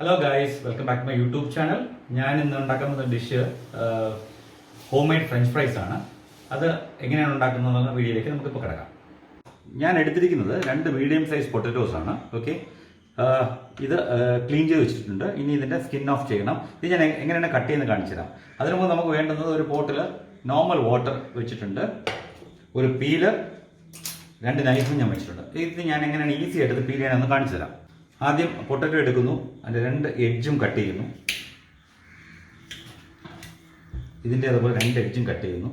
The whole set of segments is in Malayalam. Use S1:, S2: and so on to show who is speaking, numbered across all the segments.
S1: Hello guys, welcome back my YouTube channel. ഞാൻ ഇന്ന് ഉണ്ടാക്കുന്ന dish home made French fries ആണ്. അത് എങ്ങനെയാണ് ഉണ്ടാക്കുന്നതെന്ന വീഡിയോയിലേക്ക് നമുക്കിപ്പോൾ കിടക്കാം. ഞാൻ എടുത്തിരിക്കുന്നത് 2 മീഡിയം സൈസ് പൊട്ടറ്റോസ് ആണ്. ഓക്കെ, ഇത് ക്ലീൻ ചെയ്ത് വെച്ചിട്ടുണ്ട്. ഇനി ഇതിൻ്റെ സ്കിൻ ഓഫ് ചെയ്യണം. ഇത് ഞാൻ എങ്ങനെയാണ് കട്ട് ചെയ്യുന്നത് കാണിച്ചു തരാം. അതിനു മുമ്പ് നമുക്ക് വേണ്ടുന്നത് ഒരു പോട്ടിൽ നോർമൽ വാട്ടർ വെച്ചിട്ടുണ്ട്, ഒരു പീല്, 2 നൈഫും ഞാൻ വെച്ചിട്ടുണ്ട്. ഇത് ഞാൻ എങ്ങനെയാണ് ഈസി ആയിട്ട് ഇത് പീൽ ചെയ്യണമെന്ന് കാണിച്ചു തരാം. ആദ്യം പൊട്ടറ്റോ എടുക്കുന്നു, അതിൻ്റെ 2 എഡ്ജും കട്ട് ചെയ്യുന്നു. ഇതിൻ്റെ അതുപോലെ 2 എഡ്ജും കട്ട് ചെയ്യുന്നു.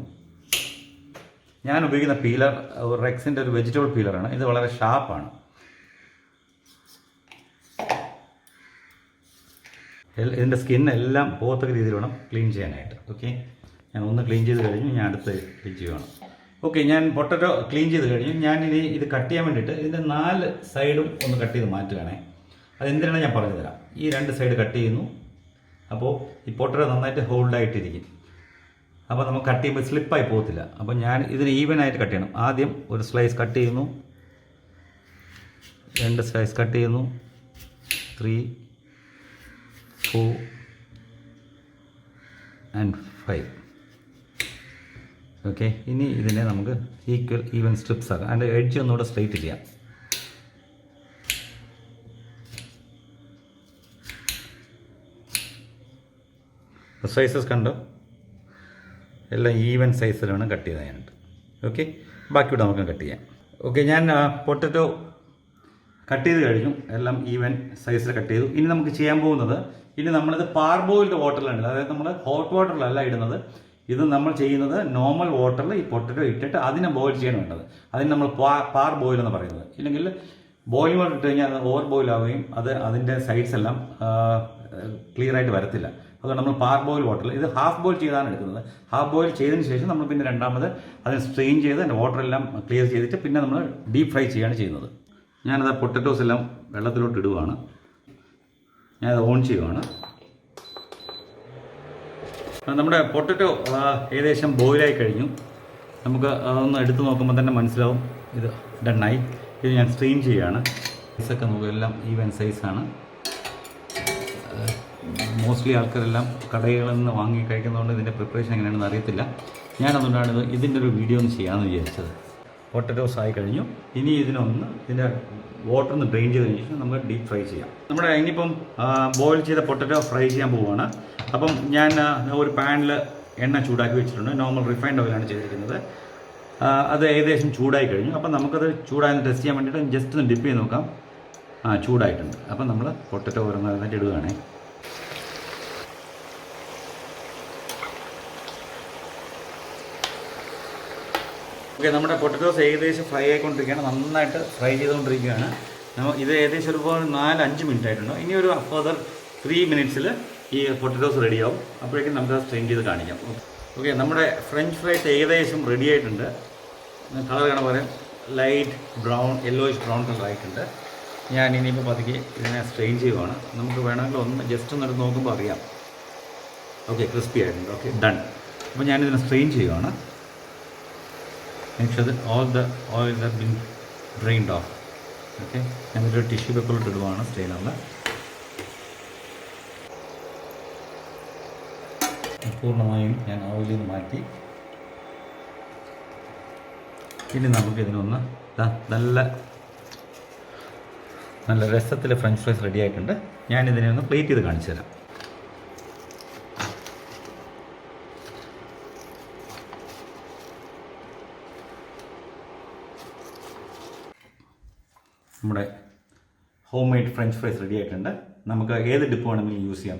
S1: ഞാൻ ഉപയോഗിക്കുന്ന പീലർ റെക്സിൻ്റെ ഒരു വെജിറ്റബിൾ പീലറാണ്. ഇത് വളരെ ഷാർപ്പാണ്. ഇതിൻ്റെ സ്കിൻ എല്ലാം പോകത്തക്ക രീതിയിൽ വേണം ക്ലീൻ ചെയ്യാനായിട്ട്. ഓക്കെ, ഞാൻ ഒന്ന് ക്ലീൻ ചെയ്ത് കഴിഞ്ഞു, ഞാൻ അടുത്ത് ക്ലീൻ ചെയ്യുകയാണ്. ഓക്കെ, ഞാൻ പൊട്ടറ്റോ ക്ലീൻ ചെയ്ത് കഴിഞ്ഞു. ഞാനിനി ഇത് കട്ട് ചെയ്യാൻ വേണ്ടിയിട്ട് ഇതിൻ്റെ 4 സൈഡും ഒന്ന് കട്ട് ചെയ്ത് മാറ്റുകയാണേ. അതെന്തിനാണ് ഞാൻ പറഞ്ഞു തരാം. ഈ 2 സൈഡ് കട്ട് ചെയ്യുന്നു. അപ്പോൾ ഈ പൊട്ടറ്റോ നന്നായിട്ട് ഹോൾഡായിട്ടിരിക്കും. അപ്പോൾ നമുക്ക് കട്ട് ചെയ്യുമ്പോൾ സ്ലിപ്പായി പോകത്തില്ല. അപ്പോൾ ഞാൻ ഇതിന് ഈവനായിട്ട് കട്ട് ചെയ്യണം. ആദ്യം ഒരു സ്ലൈസ് കട്ട് ചെയ്യുന്നു, 2 സ്ലൈസ് കട്ട് ചെയ്യുന്നു, 3, 4 and 5. ഓക്കെ, ഇനി ഇതിനെ നമുക്ക് ഈവൻ സ്ട്രിപ്സ് ആക്കാം. അതിൻ്റെ എഡ്ജ് ഒന്നുകൂടെ സ്ട്രൈറ്റ് ചെയ്യാം. സൈസസ് കണ്ടോ, എല്ലാം ഈവൻ സൈസിലാണ് കട്ട് ചെയ്യാനായിട്ട്. ഓക്കെ, ബാക്കിയോടെ നമുക്ക് കട്ട് ചെയ്യാം. ഓക്കെ, ഞാൻ പൊട്ടറ്റോ കട്ട് ചെയ്ത് കഴിഞ്ഞു. എല്ലാം ഈവൻ സൈസിൽ കട്ട് ചെയ്തു. ഇനി നമുക്ക് ചെയ്യാൻ പോകുന്നത്, ഇനി നമ്മളിത് പാർബോയിൽഡ് വാട്ടറിലാണ് ഇടുന്നത്. അതായത് നമ്മൾ ഹോട്ട് വാട്ടറിലല്ല ഇടുന്നത്. ഇത് നമ്മൾ ചെയ്യുന്നത് നോർമൽ വാട്ടറിൽ ഈ പൊട്ടറ്റോ ഇട്ടിട്ട് അതിനെ ബോയിൽ ചെയ്യാൻ വേണ്ടത്. അതിന് നമ്മൾ പാർ ബോയിൽ എന്ന് പറയുന്നത്. ഇല്ലെങ്കിൽ ബോയിൽ വാട്ടർ ഇട്ട് കഴിഞ്ഞാൽ അത് ഓവർ ബോയിൽ ആവുകയും അതിൻ്റെ സൈഡ്സ് എല്ലാം ക്ലിയർ ആയിട്ട് വരത്തില്ല. അതുകൊണ്ട് നമ്മൾ പാർ ബോയിൽ വാട്ടറിൽ, ഇത് ഹാഫ് ബോയിൽ ചെയ്താണ് എടുക്കുന്നത്. ഹാഫ് ബോയിൽ ചെയ്തതിന് ശേഷം നമ്മൾ പിന്നെ രണ്ടാമത് അതിന് സ്ട്രെയിൻ ചെയ്ത് അതിൻ്റെ വാട്ടറെല്ലാം ക്ലിയർ ചെയ്തിട്ട് പിന്നെ നമ്മൾ ഡീപ്പ് ഫ്രൈ ചെയ്യുകയാണ് ചെയ്യുന്നത്. ഞാനത് പൊട്ടറ്റോസ് എല്ലാം വെള്ളത്തിലോട്ട് ഇടുകയാണ്. ഞാനത് ഓൺ ചെയ്യുകയാണ്. നമ്മുടെ പൊട്ടറ്റോ ഏകദേശം ബോയിലായി കഴിഞ്ഞു. നമുക്ക് അതൊന്ന് എടുത്ത് നോക്കുമ്പോൾ തന്നെ മനസ്സിലാവും ഇത് ഡണ്ണായി. ഇത് ഞാൻ സ്ട്രെയിൻ ചെയ്യുകയാണ്. സൈസൊക്കെ നോക്കുക, എല്ലാം ഈവൻ സൈസാണ്. മോസ്റ്റ്ലി ആൾക്കാരെല്ലാം കടകളിൽ നിന്ന് വാങ്ങി കഴിക്കുന്നതുകൊണ്ട് ഇതിൻ്റെ പ്രിപ്പറേഷൻ എങ്ങനെയാണെന്ന് അറിയത്തില്ല. ഞാനതുകൊണ്ടാണ് ഇതിൻ്റെ ഒരു വീഡിയോ ഒന്ന് ചെയ്യാമെന്ന് വിചാരിച്ചത്. പൊട്ടറ്റോസ് ആയി കഴിഞ്ഞു. ഇനി ഇതിൻ്റെ വാട്ടർ ഒന്ന് ഡ്രെയിൻ ചെയ്ത് കഴിഞ്ഞിട്ട് നമുക്ക് ഡീപ്പ് ഫ്രൈ ചെയ്യാം. നമ്മുടെ ഇനിയിപ്പം ബോയിൽ ചെയ്ത പൊട്ടറ്റോ ഫ്രൈ ചെയ്യാൻ പോവുകയാണ്. അപ്പം ഞാൻ ഒരു പാനിൽ എണ്ണ ചൂടാക്കി വെച്ചിട്ടുണ്ട്. നോർമൽ റിഫൈൻഡ് ഓയിലാണ് ചെയ്തിരിക്കുന്നത്. അത് ഏകദേശം ചൂടായി കഴിഞ്ഞു. അപ്പം നമുക്കത് ചൂടായെന്ന് ടെസ്റ്റ് ചെയ്യാൻ വേണ്ടിയിട്ട് ജസ്റ്റ് ഒന്ന് ഡിപ്പ് ചെയ്ത് നോക്കാം. ചൂടായിട്ടുണ്ട്. അപ്പം നമ്മൾ പൊട്ടറ്റോ ഓരോന്നായിട്ട് ഇടുകയാണേ. ഓക്കെ, നമ്മുടെ പൊട്ടറ്റോസ് ഏകദേശം ഫ്രൈ ആയിക്കൊണ്ടിരിക്കുകയാണ്. നന്നായിട്ട് ഫ്രൈ ചെയ്തുകൊണ്ടിരിക്കുകയാണ്. ഇത് ഏകദേശം ഒരു 4-5 മിനിറ്റ് ആയിട്ടുണ്ട്. ഇനി ഒരു ഫർദർ 3 മിനിറ്റ്സിൽ ഈ പൊട്ടറ്റോസ് റെഡിയാവും. അപ്പോഴേക്കും നമുക്ക് സ്ട്രെയിൻ ചെയ്ത് കാണിക്കാം. ഓക്കെ, നമ്മുടെ ഫ്രഞ്ച് ഫ്രൈസ് ഏകദേശം റെഡി ആയിട്ടുണ്ട്. കളർ കാണാൻ പറയാം, light brown, yellowish brown colour ആയിട്ടുണ്ട്. ഞാൻ ഇനിയിപ്പോൾ പതുക്കെ ഇതിനെ സ്ട്രെയിൻ ചെയ്യുവാണ്. നമുക്ക് വേണമെങ്കിൽ ജസ്റ്റ് ഒന്ന് നോക്കുമ്പോൾ അറിയാം. ഓക്കെ, ക്രിസ്പി ആയിട്ടുണ്ട്. Okay, done. അപ്പോൾ ഞാനിതിനെ സ്ട്രെയിൻ ചെയ്യുവാണ്. Make sure that all the oils have been drained off. Okay, ഞാനൊരു ടിഷ്യൂ പേപ്പറിലോട്ട് ഇടുവാണ് സ്ട്രെയിനറിൽ. പൂർണ്ണമായും ഞാൻ ഓയിലിൽ നിന്ന് മാറ്റി. ഇനി നമുക്ക് ഇതിനൊന്ന് നല്ല രസത്തിൽ ഫ്രഞ്ച് ഫ്രൈസ് റെഡി ആയിട്ടുണ്ട്. ഞാനിതിനെ ഒന്ന് പ്ലേറ്റ് ചെയ്ത് കാണിച്ചു തരാം. നമ്മുടെ home made French fries ready ആയിട്ടുണ്ട്. നമുക്ക് ഏത് ഡിപ്പ് വേണമെങ്കിലും യൂസ് ചെയ്യാം.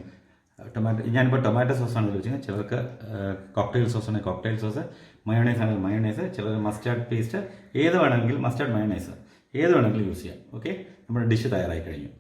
S1: ഞാനിപ്പോൾ ടൊമാറ്റോ സോസാണ് ഉപയോഗിച്ചത്. ചിലർക്ക് കോക്ടെയിൽ സോസ് ആണെങ്കിൽ കോക്ടെയിൽ സോസ്, മയോണൈസ് ആണെങ്കിൽ മയോണൈസ്, ചിലർ മസ്റ്റാർഡ് പേസ്റ്റ്, ഏത് വേണമെങ്കിലും മസ്റ്റാർഡ് മയോണൈസ് ഏത് വേണമെങ്കിലും യൂസ് ചെയ്യാം. ഓക്കെ, നമ്മുടെ ഡിഷ് തയ്യാറായി കഴിഞ്ഞു.